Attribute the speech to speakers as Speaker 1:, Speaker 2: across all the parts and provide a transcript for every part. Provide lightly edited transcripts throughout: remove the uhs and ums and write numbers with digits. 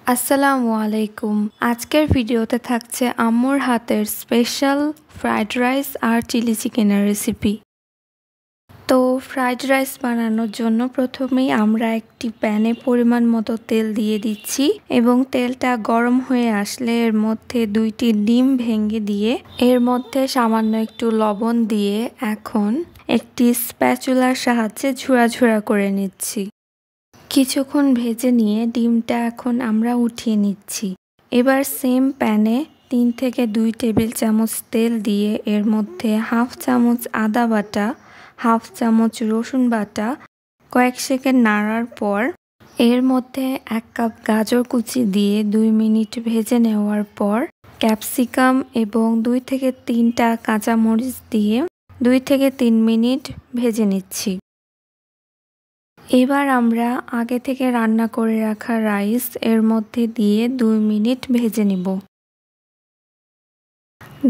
Speaker 1: আসসালামু আলাইকুম। আজকের ভিডিওতে থাকছে আম্মুর হাতের স্পেশাল ফ্রাইড রাইস আর চিলি চিকেনের রেসিপি। তো ফ্রাইড রাইস বানানোর জন্য প্রথমেই আমরা একটি প্যানে পরিমাণ মতো তেল দিয়ে দিচ্ছি এবং তেলটা গরম হয়ে আসলে এর মধ্যে 2টি ডিম ভেঙে দিয়ে এর মধ্যে সামান্য একটু লবণ দিয়ে এখন একটি স্প্যাচুলার সাহায্যে ঝুরা ঝুরা করে নিচ্ছি। কিছুক্ষণ ভেজে নিয়ে ডিমটা এখন আমরা উঠিয়ে নিচ্ছি। এবার সেম প্যানে 3 থেকে 2 টেবিল চামচ তেল দিয়ে এর মধ্যে হাফ চামচ আদা বাটা, হাফ চামচ রসুন বাটা কয়েক সেকেন্ড নাড়ার পর এর মধ্যে 1 কাপ গাজর কুচি দিয়ে 2 মিনিট ভেজে নেওয়ার পর ক্যাপসিকাম এবং 2 থেকে 3টা কাঁচামরিচ দিয়ে 2 থেকে 3 মিনিট ভেজে নিচ্ছি। এবার আমরা আগে থেকে রান্না করে রাখা রাইস এর মধ্যে দিয়ে 2 মিনিট ভেজে নিব।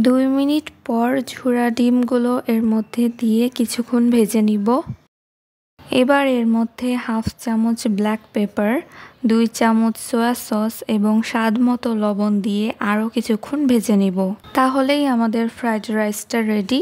Speaker 1: 2 মিনিট পর ঝুরা ডিমগুলো এর মধ্যে দিয়ে কিছুক্ষণ ভেজে নিব। এবার এর মধ্যে হাফ চামচ ব্ল্যাক পেপার, 2 চামচ সয়া সস এবং স্বাদ মতো লবণ দিয়ে আরও কিছুক্ষণ ভেজে নিব। তাহলেই আমাদের ফ্রাইড রাইসটা রেডি।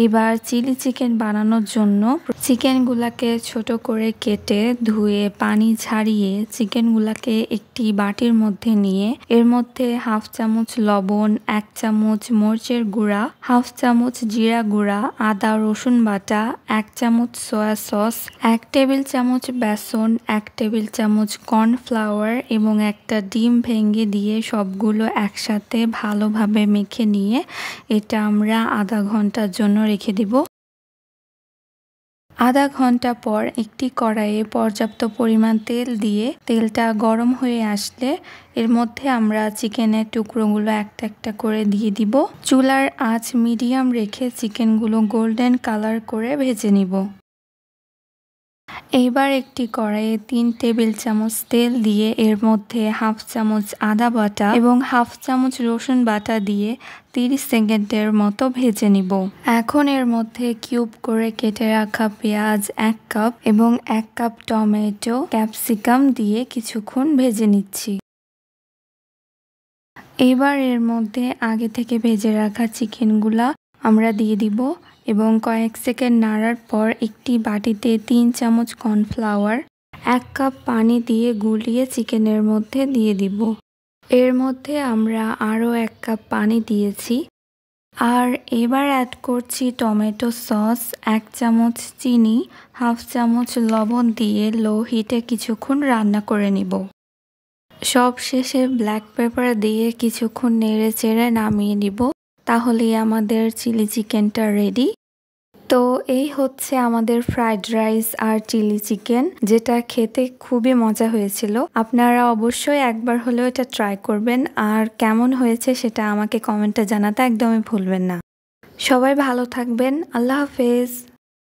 Speaker 1: এবার চিলি চিকেন বানানোর জন্য চিকেনগুলোকে ছোট করে কেটে ধুয়ে পানি ঝারিয়ে চিকেনগুলোকে একটি বাটির মধ্যে নিয়ে এর মধ্যে হাফ চামচ লবণ, 1 চামচ মরিচের গুঁড়া, হাফ চামচ জিরা গুঁড়া, আদা রসুন বাটা, 1 চামচ সয়া সস, 1 টেবিল চামচ বেসন, 1 টেবিল চামচ কর্নফ্লাওয়ার এবং একটা ডিম ভেঙে দিয়ে সবগুলো একসাথে ভালোভাবে মেখে নিয়ে এটা আমরা আধা ঘন্টার জন্য রেখে দিব। আধা ঘন্টা পর একটি কড়াইয়ে পর্যাপ্ত পরিমাণ তেল দিয়ে তেলটা গরম হয়ে আসলে এর মধ্যে আমরা চিকেনের টুকরোগুলো একটা একটা করে দিয়ে দিব। চুলার আঁচ মিডিয়াম রেখে চিকেনগুলো গোল্ডেন কালার করে ভেজে নিব। এবার একটি কড়াইয়ে 3 টেবিল চামচ তেল দিয়ে এর মধ্যে হাফ চামচ আদা বাটা এবং হাফ চামচ রসুন বাটা দিয়ে 30 সেকেন্ডের মতো ভেজে নিব। এখন এর মধ্যে কিউব করে কেটে রাখা পেঁয়াজ 1 কাপ এবং 1 কাপ টমেটো, ক্যাপসিকাম দিয়ে কিছুক্ষণ ভেজে নিচ্ছি। এবার এর মধ্যে আগে থেকে ভেজে রাখা চিকেনগুলা আমরা দিয়ে দিব এবং কয়েক সেকেন্ড নাড়ার পর একটি বাটিতে 3 চামচ কর্নফ্লাওয়ার, 1 কাপ পানি দিয়ে গুলিয়ে চিকেনের মধ্যে দিয়ে দিব। এর মধ্যে আমরা আরও 1 কাপ পানি দিয়েছি। আর এবার অ্যাড করছি টমেটো সস, 1 চামচ চিনি, হাফ চামচ লবণ দিয়ে লো হিটে কিছুক্ষণ রান্না করে নিব। সব শেষে ব্ল্যাক পেপার দিয়ে কিছুক্ষণ নেড়ে চেড়ে নামিয়ে নিব। তাহলেই আমাদের চিলি চিকেনটা রেডি। তো এই হচ্ছে আমাদের ফ্রাইড রাইস আর চিলি চিকেন, যেটা খেতে খুবই মজা হয়েছিল। আপনারা অবশ্যই একবার হলেও এটা ট্রাই করবেন আর কেমন হয়েছে সেটা আমাকে কমেন্টে জানাতে একদমই ভুলবেন না। সবাই ভালো থাকবেন। আল্লাহ হাফেজ।